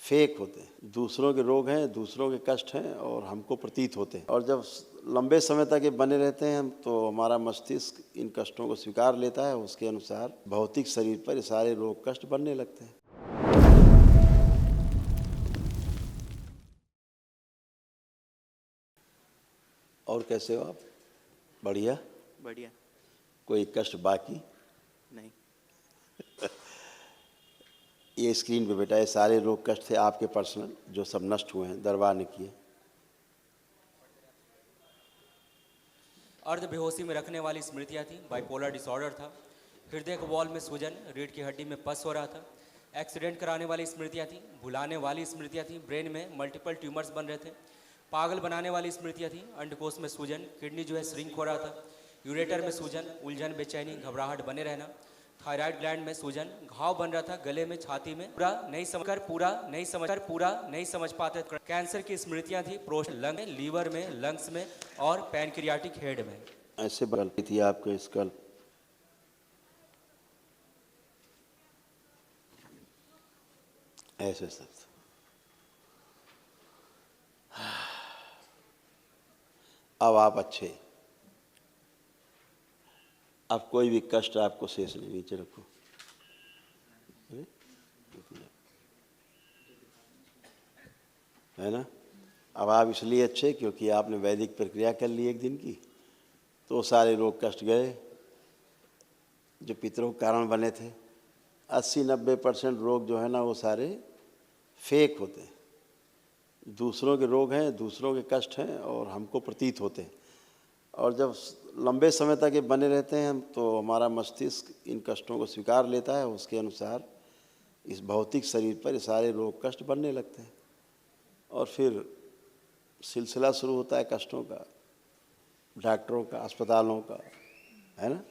Fake होते हैं, दूसरों के रोग हैं, दूसरों के कष्ट हैं और हमको प्रतीत होते हैं। और जब लंबे समय तक ये बने रहते हैं तो हमारा मस्तिष्क इन कष्टों को स्वीकार लेता है, उसके अनुसार भौतिक शरीर पर ये सारे रोग कष्ट बनने लगते हैं। और कैसे हो आप? बढ़िया। बढ़िया। कोई कष्ट बाकी नहीं। ये स्क्रीन पे बेटा ये सारे रोग कष्ट थे आपके पर्सनल, जो सब नष्ट हुए हैं, दरबार ने किए। अर्ध बेहोशी में रखने वाली स्मृतियाँ थी, बाइपोलर डिसऑर्डर था, हृदय के वॉल में सूजन, रीढ़ की हड्डी में पस हो रहा था, एक्सीडेंट कराने वाली स्मृतियाँ थी, भुलाने वाली स्मृतियाँ थी, ब्रेन में मल्टीपल ट्यूमर्स बन रहे थे, पागल बनाने वाली स्मृतियाँ थी, अंडकोश में सूजन, किडनी जो है श्रिंक हो रहा था, यूरेटर में सूजन, उलझन, बेचैनी, घबराहट बने रहना, थायराइड ग्लैंड में सूजन, घाव बन रहा था गले में, छाती में, पूरा नहीं समझ पाते, कैंसर की स्मृतियां थी, प्रोस्टेट, लंग में, लीवर में, लंग्स में और पैनक्रियाटिक हेड में। ऐसे बदलती थी आपके स्कल्प। ऐसे सब अब आप अच्छे, अब कोई भी कष्ट आपको शेष नहीं। नीचे रखो। है ना? अब आप इसलिए अच्छे क्योंकि आपने वैदिक प्रक्रिया कर ली एक दिन की, तो सारे रोग कष्ट गए जो पितरों के कारण बने थे। 80-90% रोग जो है ना वो सारे फेक होते हैं, दूसरों के रोग हैं, दूसरों के कष्ट हैं और हमको प्रतीत होते हैं। और जब लंबे समय तक ये बने रहते हैं तो हमारा मस्तिष्क इन कष्टों को स्वीकार लेता है, उसके अनुसार इस भौतिक शरीर पर ये सारे रोग कष्ट बनने लगते हैं और फिर सिलसिला शुरू होता है कष्टों का, डॉक्टरों का, अस्पतालों का। है ना?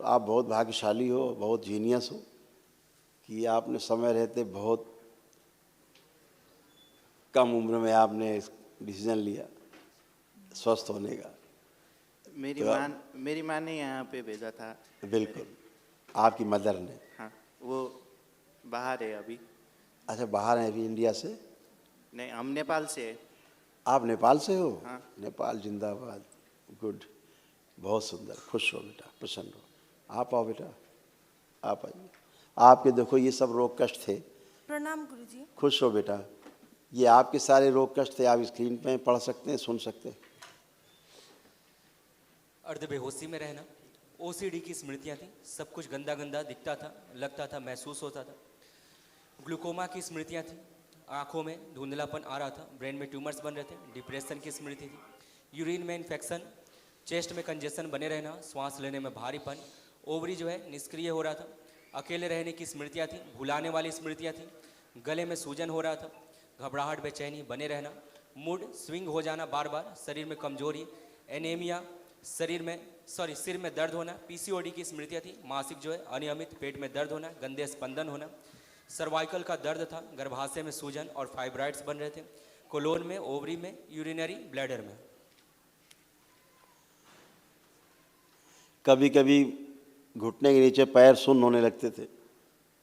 तो आप बहुत भाग्यशाली हो, बहुत जीनियस हो कि आपने समय रहते बहुत कम उम्र में आपने डिसीजन लिया स्वस्थ होने का। मेरी माँ ने यहाँ पे भेजा था। बिल्कुल, आपकी मदर ने। हाँ, वो बाहर है अभी। अच्छा, बाहर हैं अभी इंडिया से? नहीं, हम नेपाल से है। आप नेपाल से हो? हाँ। नेपाल जिंदाबाद। गुड, बहुत सुंदर। खुश हो बेटा, प्रसन्न हो। आप आओ बेटा, आप आइए। आपके देखो ये सब रोग कष्ट थे। प्रणाम गुरुजी। खुश हो बेटा, ये आपके सारे रोग कष्ट थे। आप स्क्रीन पे पढ़ सकते हैं, सुन सकते हैं। अर्ध बेहोशी में रहना, ओसीडी की स्मृतियां थी, सब कुछ गंदा गंदा दिखता था, लगता था, महसूस होता था। ग्लूकोमा की स्मृतियां थी, आंखों में धुंधलापन आ रहा था, ब्रेन में ट्यूमर्स बन रहे थे। डिप्रेशन की स्मृति थी, यूरिन में इन्फेक्शन, चेस्ट में कंजेशन बने रहना, श्वास लेने में भारीपन, ओवरी जो है निष्क्रिय हो रहा था। अकेले रहने की स्मृतियाँ थी, भुलाने वाली स्मृतियाँ थी, गले में सूजन हो रहा था, घबराहट, बेचैनी बने रहना, मूड स्विंग हो जाना बार बार, शरीर में कमजोरी, एनीमिया, सिर में दर्द होना। पीसीओडी की स्मृतियाँ थी, मासिक जो है अनियमित, पेट में दर्द होना, गंदे स्पंदन होना, सर्वाइकल का दर्द था, गर्भाशय में सूजन और फाइब्राइड्स बन रहे थे, कोलोन में, ओवरी में, यूरिनरी ब्लैडर में। कभी कभी घुटने के नीचे पैर सुन्न होने लगते थे।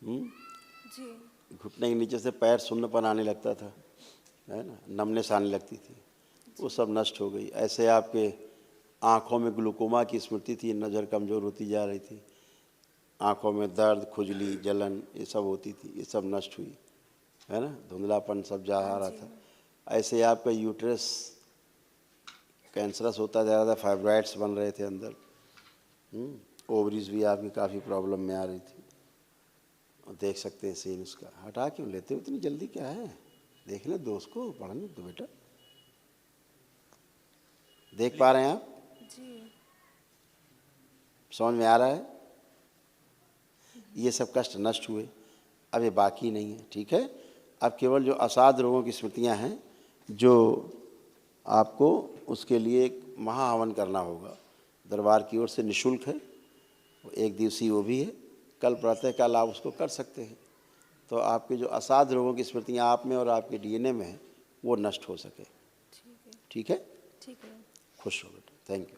जी। घुटने के नीचे से पैर सुन्नपन आने लगता था, है ना, नमनेस आने लगती थी, वो सब नष्ट हो गई। ऐसे आपके आँखों में ग्लूकोमा की स्मृति थी, नज़र कमज़ोर होती जा रही थी, आँखों में दर्द, खुजली, जलन ये सब होती थी, ये सब नष्ट हुई। है ना, धुंधलापन सब जा आ रहा था। ऐसे आपका यूट्रस कैंसरस होता जा रहा था, फाइब्राइड्स बन रहे थे अंदर, ओवरीज भी आपकी काफ़ी प्रॉब्लम में आ रही थी। और देख सकते हैं सीन उसका। हटा क्यों लेते हो इतनी जल्दी, क्या है? देख ले दोस्त को, पढ़ने दो बेटा। देख पा रहे हैं आप? जी। समझ में आ रहा है? ये सब कष्ट नष्ट हुए, अब ये बाकी नहीं है। ठीक है, अब केवल जो असाध रोगों की स्मृतियां हैं, जो आपको उसके लिए एक महाहवन करना होगा, दरबार की ओर से निःशुल्क है, वो 1 दिवसीय वो भी है। कल प्रातःकाल आप उसको कर सकते हैं, तो आपके जो असाध रोगों की स्मृतियाँ आप में और आपके डीएनए में हैं वो नष्ट हो सके। ठीक है? ठीक है। खुश हो बेटा, थैंक यू।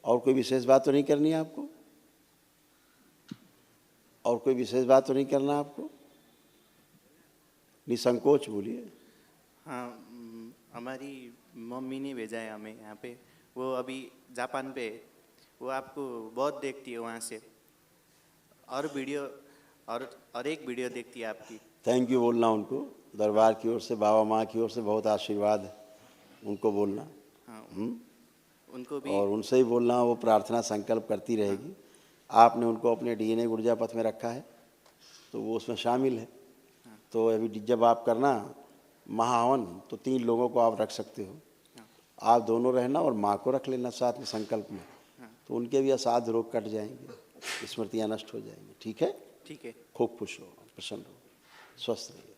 और कोई विशेष बात तो नहीं करनी है आपको? और कोई विशेष बात तो नहीं करना आपको? निसंकोच बोलिए। हाँ हमारी मम्मी ने भेजा है हमें यहाँ पे। वो अभी जापान पे है। वो आपको बहुत देखती है वहाँ से, और वीडियो और एक वीडियो देखती है आपकी। थैंक यू बोलना उनको, दरबार की ओर से, बाबा माँ की ओर से बहुत आशीर्वाद है, उनको बोलना। हाँ हम्म? उनको भी। और उनसे ही बोलना, वो प्रार्थना संकल्प करती रहेगी। आपने उनको अपने डीएनए ऊर्जा पथ में रखा है तो वो उसमें शामिल है। तो अभी जब आप करना महाहवन तो 3 लोगों को आप रख सकते हो। आप दोनों रहना और माँ को रख लेना साथ में संकल्प में, तो उनके भी असाध्य रोग कट जाएंगे, स्मृतियाँ नष्ट हो जाएंगी। ठीक है? ठीक है। खूब खुश हो, प्रसन्न हो, स्वस्थ रहिए।